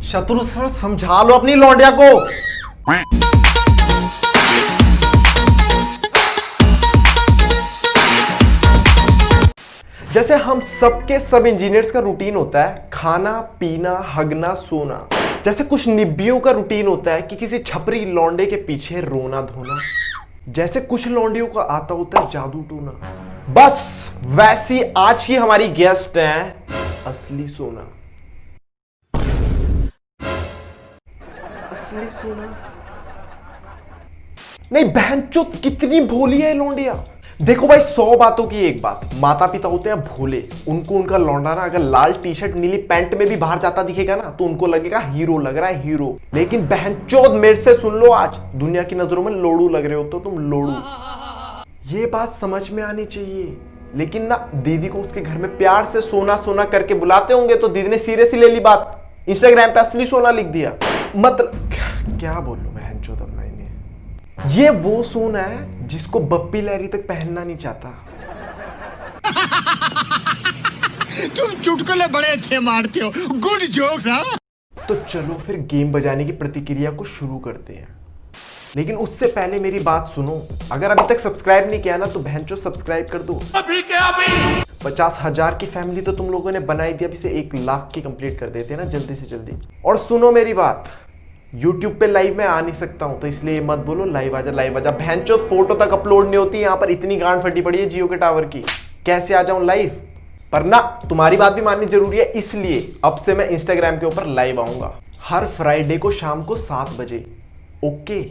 शत्रु सर समझा लो अपनी लौंडिया को। जैसे हम सबके सब इंजीनियर्स का रूटीन होता है खाना पीना हगना सोना, जैसे कुछ निब्बियों का रूटीन होता है कि किसी छपरी लौंडे के पीछे रोना धोना, जैसे कुछ लौंडियों का आता होता है जादू टोना, बस वैसी आज की हमारी गेस्ट है असली सोना। असली सोना नहीं, बहनचोद कितनी भोली है लौंडिया। देखो भाई 100 बातों की एक बात, माता पिता होते हैं भोले, उनको उनका लौंडा ना अगर लाल टी शर्ट नीली पैंट में भी बाहर जाता दिखेगा ना तो उनको लगेगा हीरो लग रहा है हीरो। लेकिन बहनचोद मेरे से सुन लो, आज दुनिया की नजरों में लोड़ू लग रहे हो तो तुम लोड़ू। ये बात समझ में आनी चाहिए। लेकिन ना दीदी को उसके घर में प्यार से सोना सोना करके बुलाते होंगे तो दीदी ने सीरियसली ले ली बात, इंस्टाग्राम पे असली सोना लिख दिया। मतलब क्या बोलूं बहनचोद अब मैंने, ये वो सोना है जिसको बप्पी लहरी तक पहनना नहीं चाहता। तुम चुटकुले बड़े अच्छे मारते हो, गुड जोक्स। हाँ तो चलो फिर गेम बजाने की प्रतिक्रिया को शुरू करते हैं। लेकिन उससे पहले मेरी बात सुनो, अगर अभी तक सब्सक्राइब नहीं किया ना तो बहनचोद सब्सक्राइब कर दो। अभी क्या अभी 50,000 की फैमिली तो तुम लोगों ने बनाई दी, अभी से 1 लाख की कंप्लीट कर देते हैं ना जल्दी से जल्दी। और सुनो मेरी बात, YouTube पे लाइव में आ नहीं सकता हूं तो इसलिए मत बोलो लाइव आजा लाइव आजा। बहनचोद फोटो तक अपलोड नहीं होती, यहाँ पर इतनी गांड फटी पड़ी है जियो के टावर की, कैसे आ जाऊं लाइव। पर ना तुम्हारी बात भी माननी जरूरी है, इसलिए अब से मैं इंस्टाग्राम के ऊपर लाइव आऊंगा हर फ्राइडे को शाम को 7 बजे। ओके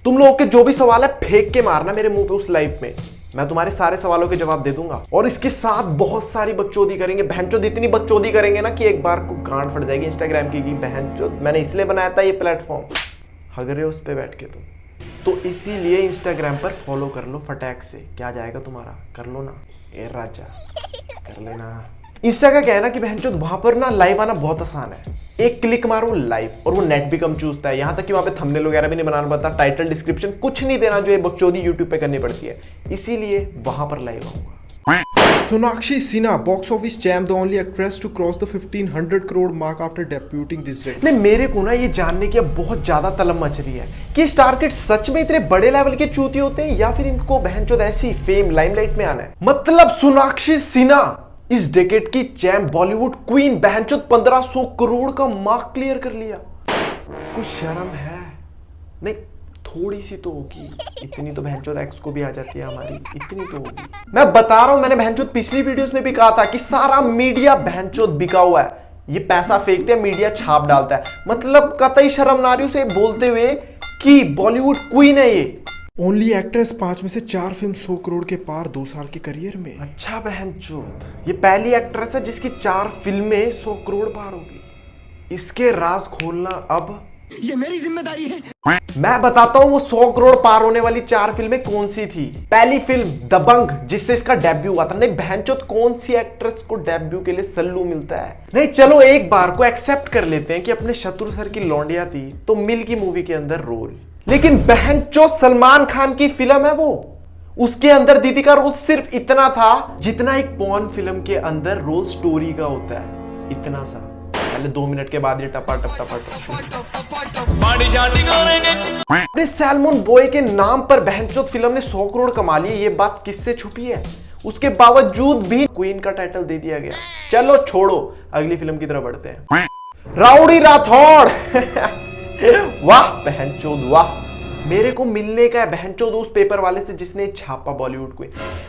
तुम लोगों के जो भी सवाल है फेंक के मारना मेरे मुंह पे उस लाइव में, मैं तुम्हारे सारे सवालों के जवाब दे दूंगा। और इसके साथ बहुत सारी बकचोदी करेंगे, बहनचोद इतनी बकचोदी करेंगे ना कि एक बार को गांड फट जाएगी इंस्टाग्राम की बहनचोद। मैंने इसलिए बनाया था ये प्लेटफॉर्म, हग रहे हो उस पे बैठ के तुम तो इसीलिए इंस्टाग्राम पर फॉलो कर लो फटाक से। क्या जाएगा तुम्हारा, कर लो ना ए राजा, कर लेना। इंस्टा का क्या है ना कि बहनचोद वहां पर ना लाइव आना बहुत आसान है, एक क्लिक मारो लाइव, और वो नेट भी कम चूसता है, यहाँ तक कि वहां पे थंबनेल वगैरह भी नहीं बनाना पड़ता, टाइटल डिस्क्रिप्शन कुछ नहीं देना जो ये बकचोदी यूट्यूब पे करनी पड़ती है, इसीलिए वहां पर लाइव आऊंगा। Sonakshi Sinha, box office champ, the only actress to cross the 1500 crore mark after debuting this year. नहीं, मेरे को ना ये जानने की अब बहुत ज्यादा तलब मच रही है कि स्टार किड्स सच में इतने बड़े लेवल के चूती होते हैं या फिर इनको बहनचोद ऐसी फेम लाइमलाइट में आना है। मतलब सोनाक्षी सिन्हा इस डेकेड की चैंप बॉलीवुड क्वीन बहनचोद 1500 करोड़ का मार्क क्लियर कर लिया। कुछ शर्म है नहीं, थोड़ी सी तो होगी, इतनी तो बहनचोद एक्स को भी आ जाती है हमारी, इतनी तो होगी। मैं बता रहा हूं, मैंने बहनचोद पिछली वीडियोस में भी कहा था कि सारा मीडिया बहनचोद बिका हुआ है, ये पैसा फेंकते हैं मीडिया छाप डालता है। मतलब कतई शर्म ना रही उसे बोलते हुए कि बॉलीवुड क्वीन है ये। Only actress 5 में से 4 फिल्म 100 करोड़ के पार 2 साल के करियर में। अच्छा बहनचोद, ये पहली एक्ट्रेस है जिसकी 4 फिल्में 100 करोड़ पार होगी। इसके राज खोलना अब ये मेरी जिम्मेदारी है। मैं बताता हूँ वो 100 करोड़ पार होने वाली 4 फिल्में कौन सी थी। पहली फिल्म दबंग, जिससे इसका डेब्यू हुआ था। नहीं बहनचोद, कौन सी एक्ट्रेस को डेब्यू के लिए सल्लू मिलता है। नहीं चलो एक बार को एक्सेप्ट कर लेते हैं कि अपने शत्रु सर की लौंडिया थी तो मिल की मूवी के अंदर रोल, लेकिन बहनचोद सलमान खान की फिल्म है वो, उसके अंदर दीदी का रोल सिर्फ इतना था जितना एक पॉर्न फिल्म के अंदर रोल स्टोरी का होता है, इतना सा। पहले 2 मिनट के बाद ये टपा टप टपा टप अपने सैलमन बॉय के नाम पर बहनचोद फिल्म ने 100 करोड़ कमा लिए। ये बात किससे छुपी है, उसके बावजूद भी क्वीन का टाइटल दे दिया गया। चलो छोड़ो, अगली फिल्म की तरफ बढ़ते हैं। राउडी राठौड़ वाह बहनचोद वाह, मेरे को मिलने का है बहनचोद उस पेपर वाले से जिसने छापा बॉलीवुड को।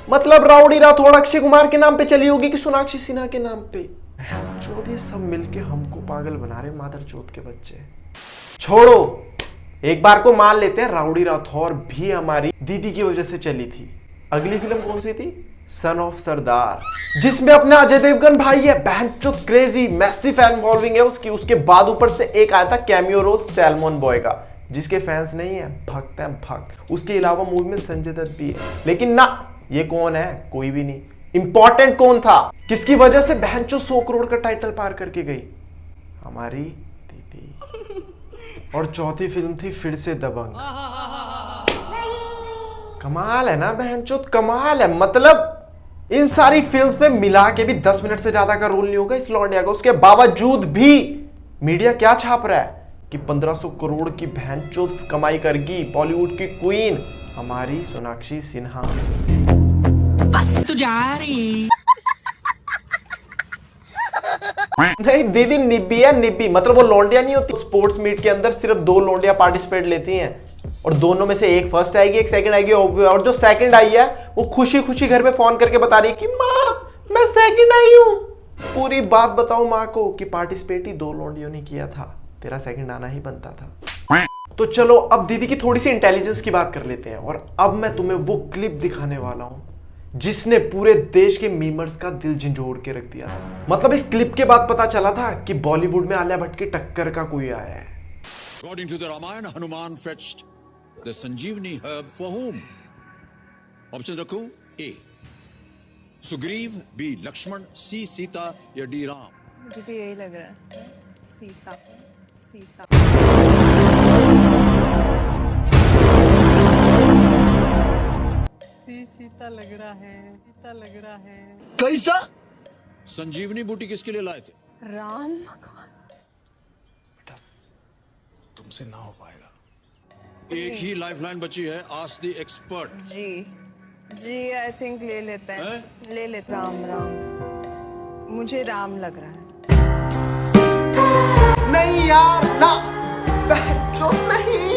मतलब राउडी राठौड़ अक्षय कुमार के नाम पे चली होगी कि सोनाक्षी सिन्हा के नाम पे। बहनचोद ये सब मिलके हमको पागल बना रहे मादरचोद के बच्चे। छोड़ो, एक बार को मान लेते हैं राउडी राठौर भी हमारी दीदी की वजह से चली थी। अगली फिल्म कौन सी थी, सन ऑफ सरदार, जिसमें अपना अजय देवगन भाई है। बहनचोद क्रेजी मैसिव फैन फॉलोइंग है उसकी। उसके बाद ऊपर से एक आया था कैमियो रोल सैलमन बॉय का, जिसके फैंस नहीं है भक्त है भक्त। उसके अलावा मूवी में संजय दत्त भी है, लेकिन ना ये कौन है, कोई भी नहीं। इंपॉर्टेंट कौन था, किसकी वजह से बहनचोद 100 करोड़ का टाइटल पार करके गई, हमारी दीदी। और चौथी फिल्म थी फिर से दबंग। कमाल है ना बहनचोद, कमाल है। मतलब इन सारी फिल्म्स में मिला के भी 10 मिनट से ज्यादा का रोल नहीं होगा इस लौंडिया का, उसके बावजूद भी मीडिया क्या छाप रहा है कि 1500 करोड़ की भैंचोद कमाई करगी बॉलीवुड की क्वीन हमारी सोनाक्षी सिन्हा। बस तू जा रही। नहीं दीदी, निब्बी है निब्बी, मतलब वो लौंडिया नहीं होती। स्पोर्ट्स मीट के अंदर सिर्फ 2 लौंडिया पार्टिसिपेट लेती हैं और दोनों में से एक फर्स्ट आएगी, एक सेकंड आएगी, और जो सेकंड आई है वो खुशी खुशी घर में फोन करके बता रही है कि माँ मैं सेकंड आई हूँ। पूरी बात बताओ माँ को कि पार्टिसिपेट ही 2 लौंडियों ने किया था, तेरा सेकंड आना ही बनता था। तो चलो अब दीदी की थोड़ी सी इंटेलिजेंस की बात कर लेते हैं। और अब मैं तुम्हें वो क्लिप दिखाने वाला हूं जिसने पूरे देश के मीमर्स का दिल झंझोड़ के रख दिया था। मतलब इस क्लिप के बाद पता चला था कि बॉलीवुड में आलिया भट्ट की टक्कर का कोई आया है। According to the Ramayana, Hanuman fetched the Sanjeevani herb for whom? Option रखूं? A. Sugriv, B. Lakshman, C. Sita या D. Ram? मुझे भी यही लग रहा है, सीता सीता। सीता लग रहा है, सीता लग रहा है। कैसा? संजीवनी बूटी किसके लिए लाए थे? राम भगवान। तुमसे ना हो पाएगा। एक ही लाइफलाइन बची है, आस्क द एक्सपर्ट। जी आई थिंक ले लेते हैं, ले लेते। राम मुझे राम लग रहा है। नहीं यार ना, बहनचोद नहीं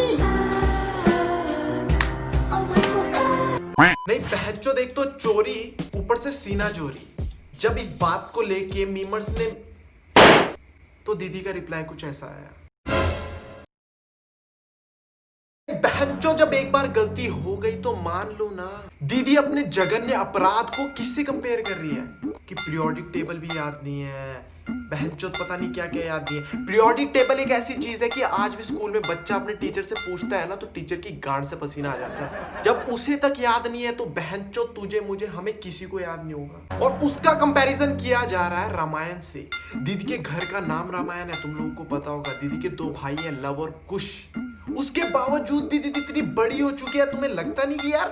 नहीं बहनचोद, एक तो चोरी ऊपर से सीना चोरी। जब इस बात को लेके मीमर्स ने तो दीदी का रिप्लाई कुछ ऐसा आया, बहनचोद जब एक बार गलती हो गई तो मान लो ना। दीदी अपने जघन्य अपराध को किससे कंपेयर कर रही है कि पीरियोडिक टेबल भी याद नहीं है, बहनचोद पता नहीं क्या क्या याद नहीं है। पीरियोडिक टेबल एक ऐसी चीज है कि आज भी स्कूल में बच्चा अपने टीचर से पूछता है ना तो टीचर की गांड से पसीना आ जाता है। जब उसे तक याद नहीं है तो बहनचोद तुझे मुझे हमें किसी को याद नहीं होगा। और उसका कंपैरिजन किया जा रहा है रामायण से। दीदी के घर का नाम रामायण है, तुम लोगों को पता होगा। दीदी के 2 भाई हैं, लव और कुश। उसके बावजूद भी दीदी इतनी बड़ी हो चुकी है, तुम्हें लगता नहीं कि यार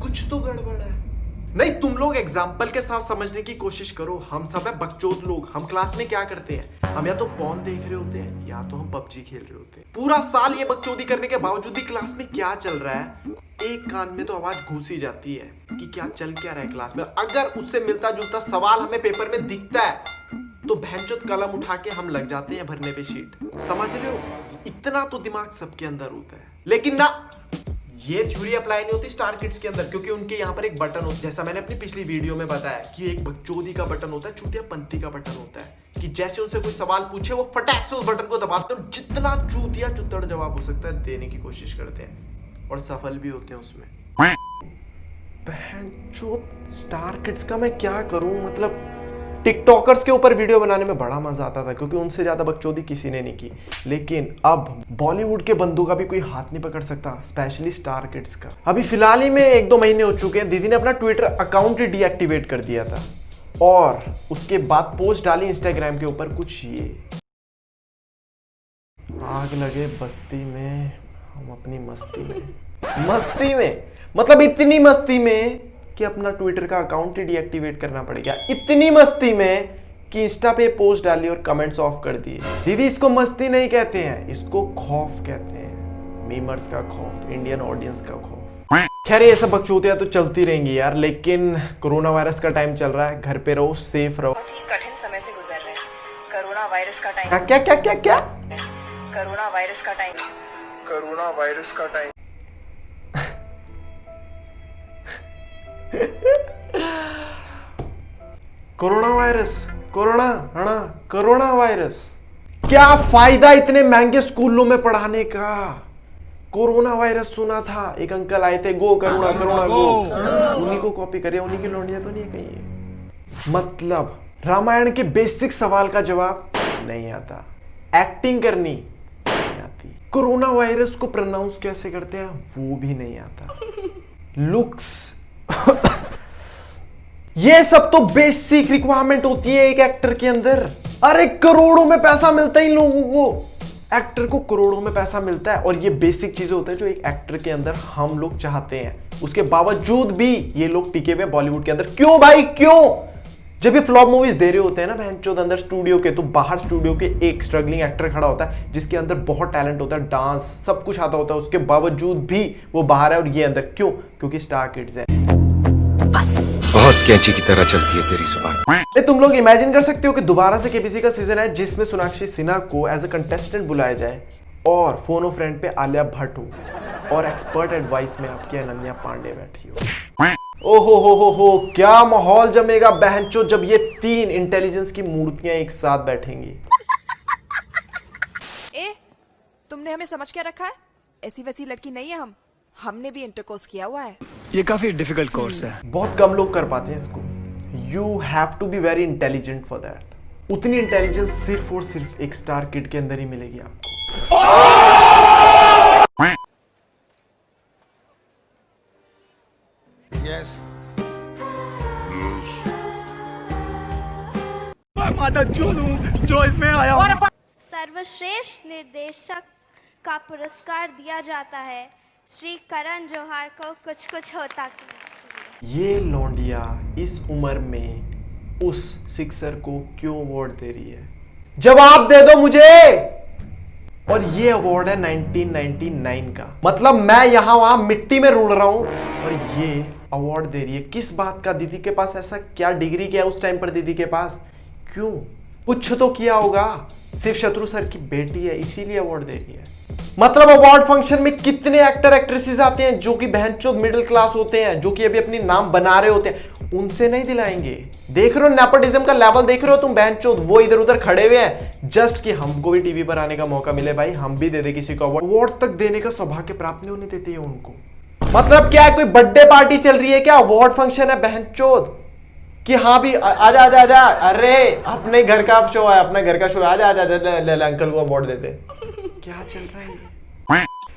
कुछ तो गड़बड़ है? नहीं, तुम लोग एग्जाम्पल के साथ समझने की कोशिश करो। हम सब है बकचोद लोग। हम क्लास में क्या करते हैं? हम या तो पॉर्न देख रहे होते हैं या तो हम पबजी खेल रहे होते हैं। पूरा साल ये बकचोदी करने के बावजूद भी क्लास में क्या चल रहा है एक कान में तो आवाज घुस ही जाती है कि क्या चल क्या रहा है क्लास में। अगर उससे मिलता जुलता सवाल हमें पेपर में दिखता है तो भैंचोद कलम उठा के हम लग जाते हैं भरने पे शीट। समझ रहे हो? इतना तो दिमाग सबके अंदर होता है। लेकिन ना, ये थ्योरी अप्लाई नहीं होती स्टार किड्स के अंदर, क्योंकि उनके यहाँ पर एक बटन होता है, जैसा मैंने अपनी पिछली वीडियो में बताया कि एक बकचोदी का बटन होता है, चूतियापंती का बटन होता है कि जैसे उनसे कोई सवाल पूछे वो फटाक से उस बटन को दबाते हैं, जितना चूतिया चुत्तड़ जवाब हो सकता है देने की कोशिश करते हैं और सफल भी होते हैं उसमें। बहनचोद स्टार किड्स का मैं क्या करूं? मतलब टिकटॉकर्स के ऊपर वीडियो बनाने में बड़ा मजा आता था क्योंकि उनसे ज्यादा बकचोदी किसी ने नहीं की। लेकिन अब बॉलीवुड के बंदों का भी कोई हाथ नहीं पकड़ सकता, स्पेशली स्टार किड्स का। अभी फिलहाल ही में 1-2 महीने हो चुके हैं, दीदी ने अपना ट्विटर अकाउंट ही डीएक्टिवेट कर दिया था और उसके बाद पोस्ट डाली इंस्टाग्राम के ऊपर कुछ ये, आग लगे बस्ती में हम अपनी मस्ती में मतलब इतनी मस्ती में कि अपना ट्विटर का अकाउंट ही डीएक्टिवेट करना पड़ेगा। इतनी मस्ती में कि इंस्टा पे पोस्ट डाली और कमेंट्स ऑफ कर दिए। दीदी इसको मस्ती नहीं कहते हैं, इसको खौफ कहते हैं। मीमर्स का खौफ, इंडियन ऑडियंस का खौफ। खैर ये सब बकचोदियां तो चलती रहेंगी यार, लेकिन कोरोना वायरस का टाइम चल रहा है, घर पे रहो, सेफ रहो। बहुत ही कठिन समय से गुजर रहे हैं। कोरोना वायरस का टाइम। क्या क्या क्या क्या? कोरोना वायरस का टाइम। कोरोना वायरस का time. Corona virus, corona virus. क्या फायदा इतने महंगे स्कूलों में पढ़ाने का? कोरोना वायरस सुना था, एक अंकल आए थे, गो करुणा गो, उन्हीं को कॉपी करे, उन्हीं की लौंडियां तो नहीं है कहीं। मतलब रामायण के बेसिक सवाल का जवाब नहीं आता, एक्टिंग करनी नहीं आती, कोरोना वायरस को प्रोनाउंस कैसे करते हैं वो भी नहीं आता, लुक्स ये सब तो बेसिक रिक्वायरमेंट होती है एक एक्टर के अंदर। अरे करोड़ों में पैसा मिलता है इन लोगों को, एक्टर को करोड़ों में पैसा मिलता है और ये बेसिक चीजें होते हैं जो एक एक्टर के अंदर हम लोग चाहते हैं। उसके बावजूद भी ये लोग टिके हुए बॉलीवुड के अंदर। क्यों भाई क्यों? जब ये फ्लॉप मूवीज दे रहे होते हैं ना बहनचोद अंदर स्टूडियो के, तो बाहर स्टूडियो के एक स्ट्रगलिंग एक्टर खड़ा होता है जिसके अंदर बहुत टैलेंट होता है, डांस सब कुछ आता होता है, उसके बावजूद भी वो बाहर है और ये अंदर। क्यों? क्योंकि स्टार किड्स है। बहुत कैंची की तरह चलती है तेरी जुबान। तुम लोग इमेजिन कर सकते हो कि दोबारा से केबीसी का सीजन है जिसमें सोनाक्षी सिन्हा को एज अ कंटेस्टेंट बुलाया जाए और फोन ऑफ फ्रेंड पे आलिया भट्ट हो और एक्सपर्ट एडवाइस में आपकी अनन्या पांडे बैठी हो। ओहो क्या माहौल जमेगा बहनचोद जब ये तीन इंटेलिजेंस की मूर्तियां एक साथ बैठेंगी। तुमने हमें समझ क्या रखा है? ऐसी वैसी लड़की नहीं है हमने भी इंटरकोर्स किया हुआ है। ये काफी डिफिकल्ट कोर्स है, बहुत कम लोग कर पाते हैं इसको। You have to be very intelligent for that. उतनी इंटेलिजेंस सिर्फ और सिर्फ एक स्टार किड के अंदर ही मिलेगी आपको। यस जो इसमें आया। सर्वश्रेष्ठ निर्देशक का पुरस्कार दिया जाता है श्री करण जौहर को कुछ कुछ होता कि। ये लौंडिया इस उम्र में उस सिक्सर को क्यों अवार्ड दे रही है? जवाब दे दो मुझे। और ये अवार्ड है 1999 का, मतलब मैं यहां वहां मिट्टी में रुड़ रहा हूं और ये अवार्ड दे रही है। किस बात का? दीदी के पास ऐसा क्या डिग्री क्या है उस टाइम पर दीदी के पास? क्यों? कुछ तो किया होगा। सिर्फ शत्रु सर की बेटी है इसीलिए अवार्ड दे रही है। मतलब अवार्ड फंक्शन में कितने एक्टर एक्ट्रेसेस आते हैं जो कि बहनचोद मिडिल क्लास होते हैं, जो कि अभी अपनी नाम बना रहे होते हैं, उनसे नहीं दिलाएंगे। देख रहे हो नेपोटिज्म का लेवल? देख रहे हो तुम बहनचोद? वो इधर उधर खड़े हुए हैं जस्ट कि हमको भी टीवी पर आने का मौका मिले, भाई हम भी दे दे किसी को अवार्ड तक देने का सौभाग्य प्राप्त नहीं होने देते हैं उनको। मतलब क्या है, कोई बर्थडे पार्टी चल रही है क्या? अवार्ड फंक्शन है बहनचोद कि हाँ भी आजा आजा आजा, अरे अपने घर का शो है, अपने घर का शो है, आजा आजा ले अंकल को अवार्ड देते। क्या चल रहा है?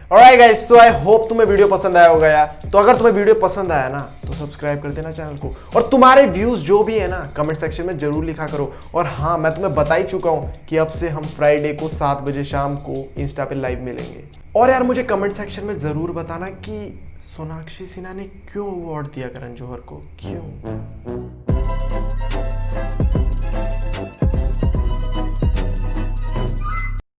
Alright guys, so I hope तुम्हें वीडियो पसंद आया होगा यार। तो अगर तुम्हें वीडियो पसंद आया ना तो सब्सक्राइब कर देना चैनल को, और तुम्हारे व्यूज जो भी है ना कमेंट सेक्शन में जरूर लिखा करो। और हाँ, मैं तुम्हें बता ही चुका हूँ कि अब से हम फ्राइडे को 7 बजे शाम को इंस्टा पे लाइव मिलेंगे। और यार मुझे कमेंट सेक्शन में जरूर बताना कि सोनाक्षी सिन्हा ने क्यों अवार्ड दिया करण जौहर को, क्यों?